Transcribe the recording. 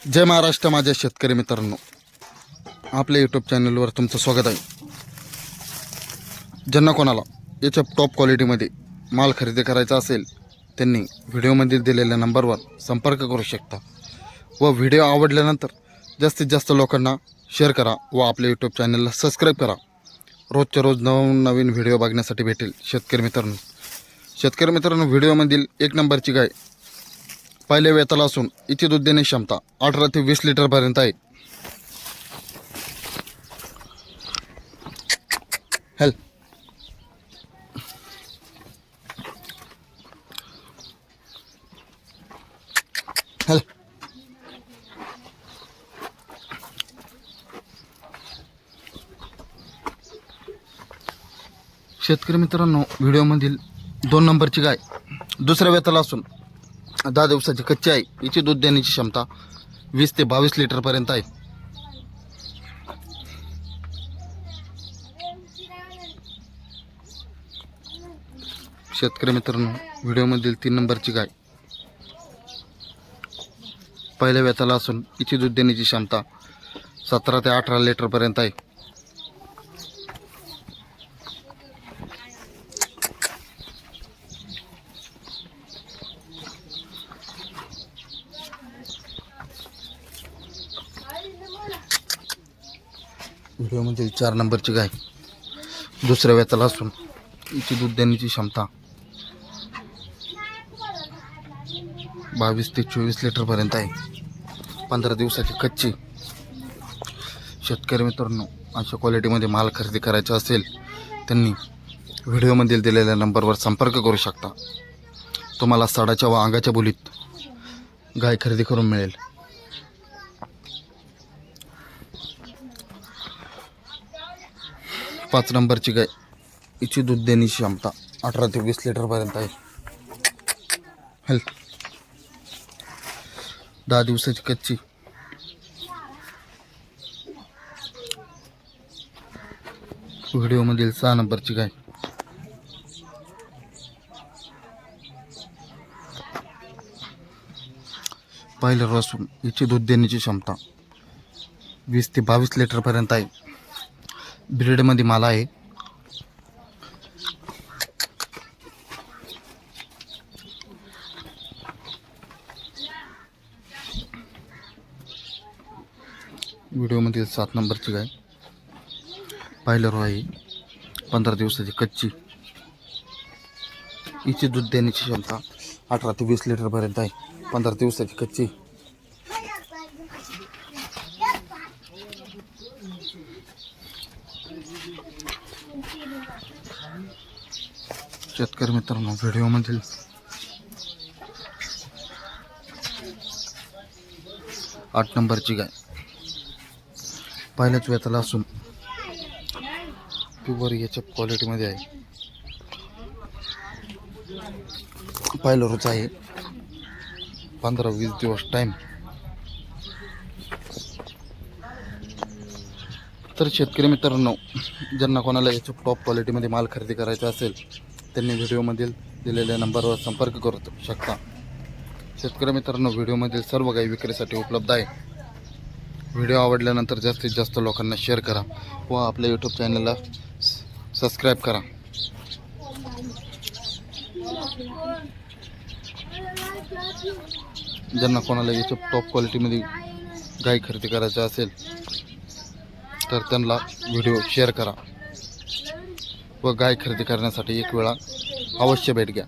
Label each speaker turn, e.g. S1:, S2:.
S1: जय महाराष्ट्र माझ्या शेतकरी मित्रांनो, आपल्या यूट्यूब चॅनलवर तुमचं स्वागत आहे. ज्यांना कोणाला याच्या टॉप क्वालिटीमध्ये माल खरेदी करायचा असेल त्यांनी व्हिडिओमध्ये दिलेल्या नंबरवर संपर्क करू शकता व व्हिडिओ आवडल्यानंतर जास्तीत जास्त लोकांना शेअर करा व आपल्या यूट्यूब चॅनलला सबस्क्राईब करा. रोजच्या रोज नवीन व्हिडिओ बघण्यासाठी भेटेल. शेतकरी मित्रांनो व्हिडिओमधील एक नंबरची गाय पहिल्या वेताला असून हिची दूध देण्याची क्षमता 18 ते 20 लिटरपर्यंत आहे. हेल हेल शेतकरी मित्रांनो, व्हिडिओमधील 2 नंबरची गाय दुसऱ्या वेताला असून 10 दिवसाची कच्ची आहे. हिची दूध देण्याची क्षमता 20 ते 22 लिटरपर्यंत आहे. शेतकरी मित्रांनो, व्हिडिओमधील 3 नंबरची गाय पहिल्या वेताला असून हिची दूध देण्याची क्षमता 17 ते 18 लिटरपर्यंत आहे. व्हिडिओमध्ये 4 नंबरची गाय दुसऱ्या वेताला असून हिची दूध देण्याची क्षमता 22 ते 24 लिटरपर्यंत आहे. 15 दिवसाची कच्ची. शेतकरी मित्रांनो, अशा क्वालिटीमध्ये माल खरेदी करायचा असेल त्यांनी व्हिडिओमध्ये दिलेल्या नंबरवर संपर्क करू शकता. तुम्हाला साडाच्या व अंगाच्या बोलीत गाय खरेदी करून मिळेल. पाच नंबरची गाय हिची दूध देण्याची क्षमता 18 ते 20 लिटरपर्यंत आहे. हेल 10 दिवसाची कच्ची. व्हिडिओमधील 6 नंबरची गाय पहिल्या रोज असून हिची दूध देण्याची क्षमता 20 ते 22 लिटरपर्यंत आहे. ब्रीडमध्ये माल आहे. व्हिडिओमधील 7 नंबरची गाय पहिलं रो आहे. 15 दिवसाची कच्ची. हिची दूध देण्याची क्षमता 18 ते 20 लिटरपर्यंत आहे. 15 दिवसाची कच्ची. शेतकरी मित्रांनो, व्हिडिओमधील 8 नंबरची गाय पहिल्याच वेताला असून प्युअर याच्या क्वालिटीमध्ये आहे. पहिलं रोज आहे. 15-20 दिवस टाईम. तर शेतकरी मित्रांनो, ज्यांना कोणाला याच्या टॉप क्वालिटीमध्ये माल खरेदी करायचा असेल त्यांनी व्हिडिओमधील दिलेल्या नंबरवर संपर्क करू शकता. शेतकरी मित्रांनो, व्हिडिओमधील सर्व गाई विक्रीसाठी उपलब्ध आहे. व्हिडिओ आवडल्यानंतर जास्तीत जास्त लोकांना शेअर करा व आपल्या यूट्यूब चॅनलला सबस्क्राईब करा. ज्यांना कोणाला याच्या टॉप क्वालिटीमध्ये गाई खरेदी करायचं असेल तर त्यांना व्हिडिओ शेअर करा व गाय खरेदी करण्यासाठी एक वेळा अवश्य भेट घ्या.